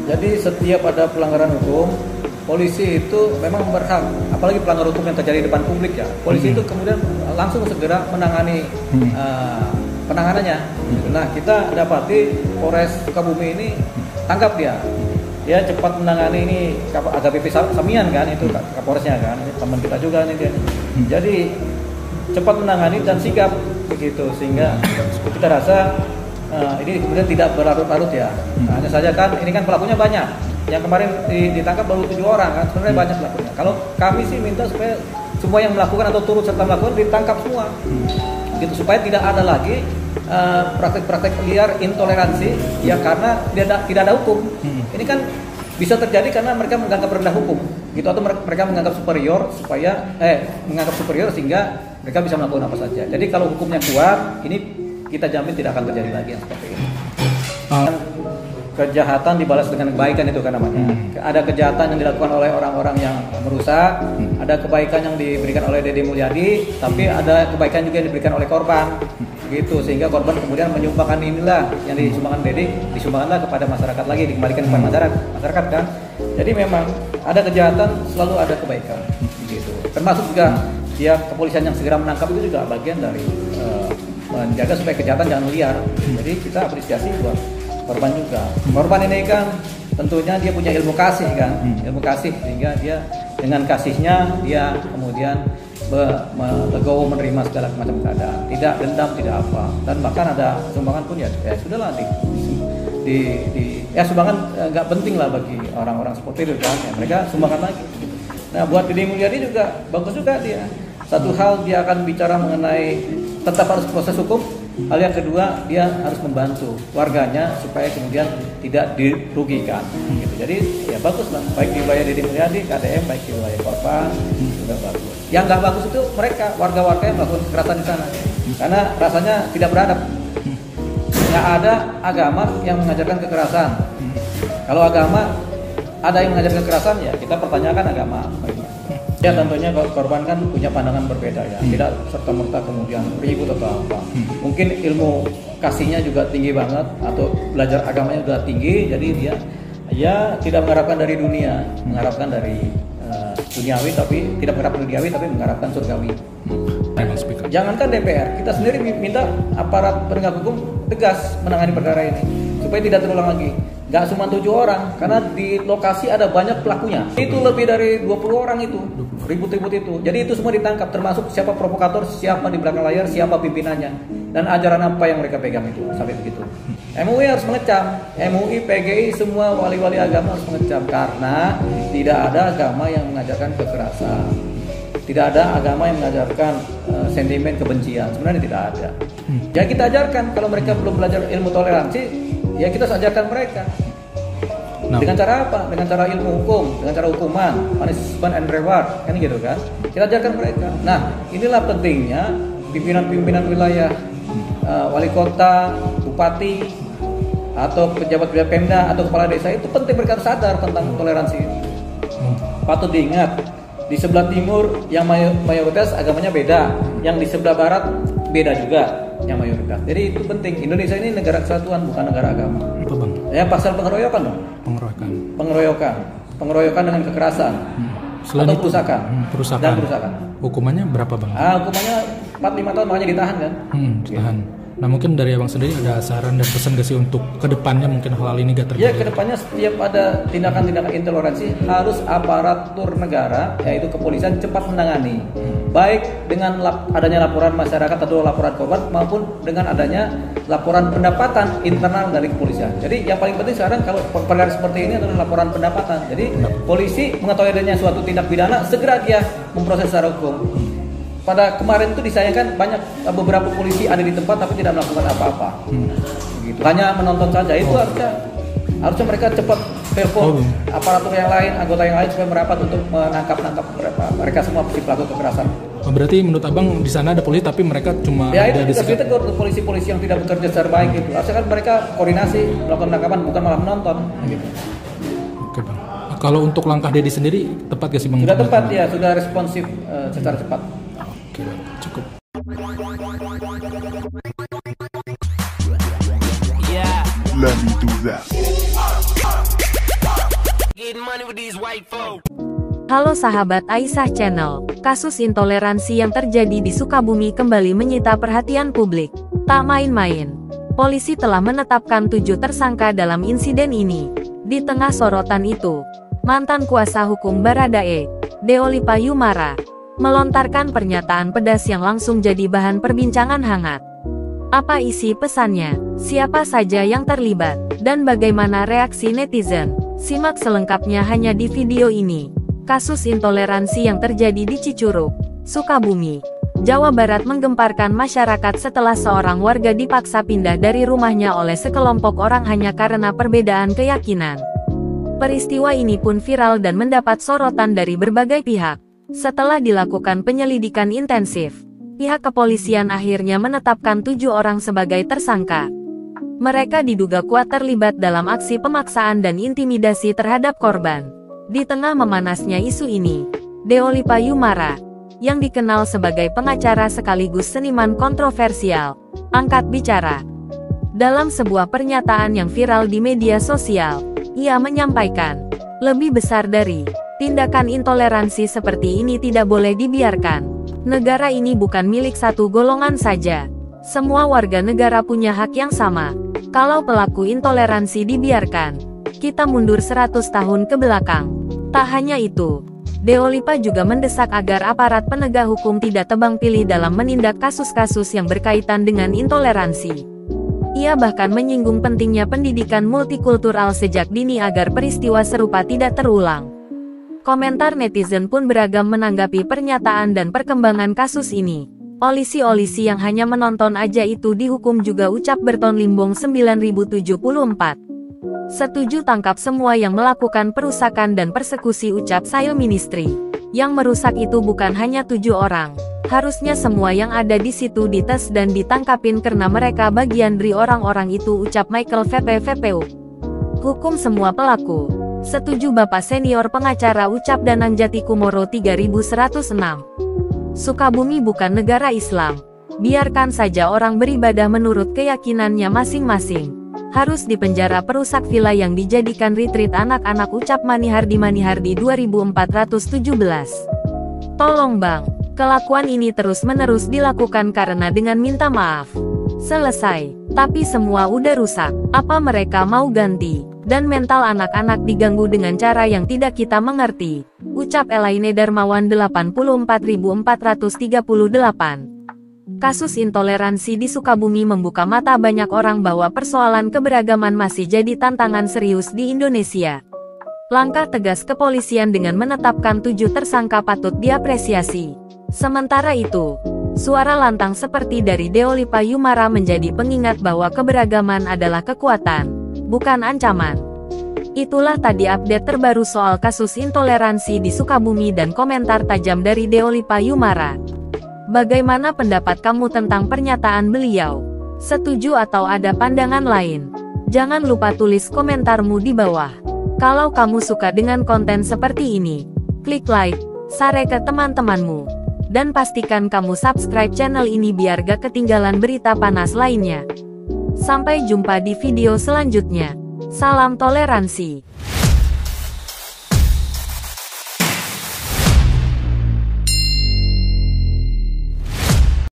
Jadi setiap ada pelanggaran hukum, polisi itu memang berhak, apalagi pelanggaran hukum yang terjadi di depan publik ya, polisi itu kemudian langsung segera menangani penanganannya. Nah, kita dapati Polres Sukabumi ini tangkap dia cepat menangani ini AKBP Samian kan, itu Kapolresnya kan, ini teman kita juga nih dia. Jadi cepat menangani dan sigap begitu, sehingga kita rasa ini kemudian tidak berlarut-larut ya. Hanya saja kan ini kan pelakunya banyak. Yang kemarin ditangkap baru 7 orang kan, sebenarnya banyak pelakunya. Kalau kami sih minta supaya semua yang melakukan atau turut serta melakukan ditangkap semua, gitu, supaya tidak ada lagi praktek-praktek liar intoleransi ya, karena tidak ada hukum. Ini kan bisa terjadi karena mereka menganggap rendah hukum, gitu, atau mereka menganggap superior sehingga mereka bisa melakukan apa saja. Jadi kalau hukumnya kuat, ini kita jamin tidak akan terjadi lagi yang seperti ini. Kejahatan dibalas dengan kebaikan itu kan namanya. Ada kejahatan yang dilakukan oleh orang-orang yang merusak, ada kebaikan yang diberikan oleh Deddy Mulyadi, tapi ada kebaikan juga yang diberikan oleh korban, gitu, sehingga korban kemudian menyumbangkan inilah yang disumbangkan Deddy, disumbangkanlah kepada masyarakat lagi, dikembalikan kepada masyarakat kan. Jadi memang ada kejahatan selalu ada kebaikan, gitu. Termasuk juga pihak kepolisian yang segera menangkap itu juga bagian dari menjaga supaya kejahatan jangan liar. Jadi kita apresiasi buat korban juga. Korban ini kan tentunya dia punya ilmu kasih kan, ilmu kasih, sehingga dia dengan kasihnya dia kemudian legowo menerima segala macam keadaan, tidak dendam, tidak apa, dan bahkan ada sumbangan pun ya sudahlah sumbangan nggak penting lah bagi orang-orang seperti itu kan, ya, mereka sumbangkan lagi. Nah, buat Deddy Mulyadi juga bagus juga dia. Satu hal dia akan bicara mengenai tetap harus proses hukum. Hal yang kedua, dia harus membantu warganya supaya kemudian tidak dirugikan. Gitu. Jadi ya bagus lah, baik di wilayah Deddy Mulyadi, KDM, baik di wilayah korban juga bagus. Yang nggak bagus itu mereka, warga-warga yang melakukan kekerasan di sana, karena rasanya tidak beradab. Nggak ada agama yang mengajarkan kekerasan. Kalau agama ada yang mengajarkan kekerasan, ya kita pertanyakan agama. Ya tentunya korban kan punya pandangan berbeda ya, tidak serta-merta kemudian ribut atau apa. Mungkin ilmu kasihnya juga tinggi banget, atau belajar agamanya juga tinggi, jadi dia ya tidak mengharapkan dari dunia, mengharapkan dari duniawi, tapi tidak mengharapkan duniawi, tapi mengharapkan surgawi. Jangankan DPR, kita sendiri minta aparat penegak hukum tegas menangani perkara ini supaya tidak terulang lagi. Gak cuma 7 orang, karena di lokasi ada banyak pelakunya. Itu lebih dari 20 orang itu, ribut-ribut itu. Jadi itu semua ditangkap, termasuk siapa provokator, siapa di belakang layar, siapa pimpinannya, dan ajaran apa yang mereka pegang itu, sampai begitu. MUI harus mengecam, MUI, PGI, semua wali-wali agama harus mengecam, karena tidak ada agama yang mengajarkan kekerasan. Tidak ada agama yang mengajarkan sentimen kebencian, sebenarnya tidak ada. Ya kita ajarkan, kalau mereka belum belajar ilmu toleransi, ya kita ajarkan mereka. Dengan cara apa? Dengan cara ilmu hukum, dengan cara hukuman, punishment and reward, kan gitu kan? Kita ajarkan mereka. Nah, inilah pentingnya pimpinan-pimpinan wilayah, wali kota, bupati, atau pejabat-pejabat Pemda atau kepala desa, itu penting mereka harus sadar tentang toleransi ini. Patut diingat, di sebelah timur yang mayoritas agamanya beda, yang di sebelah barat beda juga yang mayoritas. Jadi itu penting. Indonesia ini negara kesatuan, bukan negara agama. Apa bang? Ya pasal pengeroyokan dong. Pengeroyokan dengan kekerasan. Selain atau itu, perusakan. Dan perusakan. Hukumannya berapa bang? Hukumannya 4-5 tahun, makanya ditahan kan. Ditahan. Nah mungkin dari abang sendiri ada saran dan pesan gak sih untuk kedepannya mungkin hal ini gak terjadi? Ya kedepannya setiap ada tindakan-tindakan intoleransi harus aparatur negara, yaitu kepolisian, cepat menangani. Baik dengan adanya laporan masyarakat atau laporan korban, maupun dengan adanya laporan pendapatan internal dari kepolisian. Jadi yang paling penting sekarang kalau perkara seperti ini adalah laporan pendapatan. Jadi polisi mengetahui adanya suatu tindak pidana, segera dia memproses secara hukum. Pada kemarin itu disayangkan banyak beberapa polisi ada di tempat tapi tidak melakukan apa-apa. Gitu. Hanya menonton saja. Itu harusnya mereka cepat telepon aparatur yang lain, anggota yang lain supaya merapat untuk menangkap mereka semua pelaku kekerasan. Berarti menurut abang di sana ada polisi tapi mereka cuma ya itu kita tegur polisi-polisi yang tidak bekerja secara baik gitu. Harusnya kan mereka koordinasi melakukan penangkapan, bukan malah menonton gitu. Oke bang. Kalau untuk langkah Deddy sendiri tepat gak sih bang? Sudah tepat ya, sudah responsif secara cepat. Oke, cukup. Let me do that. Halo sahabat Aisyah Channel, kasus intoleransi yang terjadi di Sukabumi kembali menyita perhatian publik. Tak main-main, polisi telah menetapkan 7 tersangka dalam insiden ini. Di tengah sorotan itu, mantan kuasa hukum Baradae, Deolipa Yumara, melontarkan pernyataan pedas yang langsung jadi bahan perbincangan hangat. Apa isi pesannya? Siapa saja yang terlibat? Dan bagaimana reaksi netizen? Simak selengkapnya hanya di video ini. Kasus intoleransi yang terjadi di Cicurug, Sukabumi, Jawa Barat menggemparkan masyarakat setelah seorang warga dipaksa pindah dari rumahnya oleh sekelompok orang hanya karena perbedaan keyakinan. Peristiwa ini pun viral dan mendapat sorotan dari berbagai pihak. Setelah dilakukan penyelidikan intensif, pihak kepolisian akhirnya menetapkan 7 orang sebagai tersangka. Mereka diduga kuat terlibat dalam aksi pemaksaan dan intimidasi terhadap korban. Di tengah memanasnya isu ini, Deolipa Yumara, yang dikenal sebagai pengacara sekaligus seniman kontroversial, angkat bicara. Dalam sebuah pernyataan yang viral di media sosial, ia menyampaikan, lebih besar dari tindakan intoleransi seperti ini tidak boleh dibiarkan. Negara ini bukan milik satu golongan saja. Semua warga negara punya hak yang sama. Kalau pelaku intoleransi dibiarkan, kita mundur 100 tahun ke belakang. Tak hanya itu, Deolipa juga mendesak agar aparat penegak hukum tidak tebang pilih dalam menindak kasus-kasus yang berkaitan dengan intoleransi. Ia bahkan menyinggung pentingnya pendidikan multikultural sejak dini agar peristiwa serupa tidak terulang. Komentar netizen pun beragam menanggapi pernyataan dan perkembangan kasus ini. Polisi-polisi yang hanya menonton aja itu dihukum juga, ucap Berton Limbong 9074. Setuju tangkap semua yang melakukan perusakan dan persekusi, ucap Sail Ministry. Yang merusak itu bukan hanya 7 orang. Harusnya semua yang ada di situ dites dan ditangkapin karena mereka bagian dari orang-orang itu, ucap Michael VPVPU. Hukum semua pelaku. Setuju Bapak Senior Pengacara, ucap Danang Jati Kumoro 3106. Sukabumi bukan negara Islam. Biarkan saja orang beribadah menurut keyakinannya masing-masing. Harus dipenjara perusak villa yang dijadikan retreat anak-anak, ucap Manihardi 2417. Tolong bang, kelakuan ini terus-menerus dilakukan karena dengan minta maaf selesai, tapi semua udah rusak. Apa mereka mau ganti? Dan mental anak-anak diganggu dengan cara yang tidak kita mengerti, ucap Elaine Darmawan 84438. Kasus intoleransi di Sukabumi membuka mata banyak orang bahwa persoalan keberagaman masih jadi tantangan serius di Indonesia. Langkah tegas kepolisian dengan menetapkan 7 tersangka patut diapresiasi. Sementara itu, suara lantang seperti dari Deolipa Yumara menjadi pengingat bahwa keberagaman adalah kekuatan, bukan ancaman. Itulah tadi update terbaru soal kasus intoleransi di Sukabumi dan komentar tajam dari Deolipa Yumara. Bagaimana pendapat kamu tentang pernyataan beliau? Setuju atau ada pandangan lain? Jangan lupa tulis komentarmu di bawah. Kalau kamu suka dengan konten seperti ini, klik like, share ke teman-temanmu, dan pastikan kamu subscribe channel ini biar gak ketinggalan berita panas lainnya. Sampai jumpa di video selanjutnya. Salam toleransi.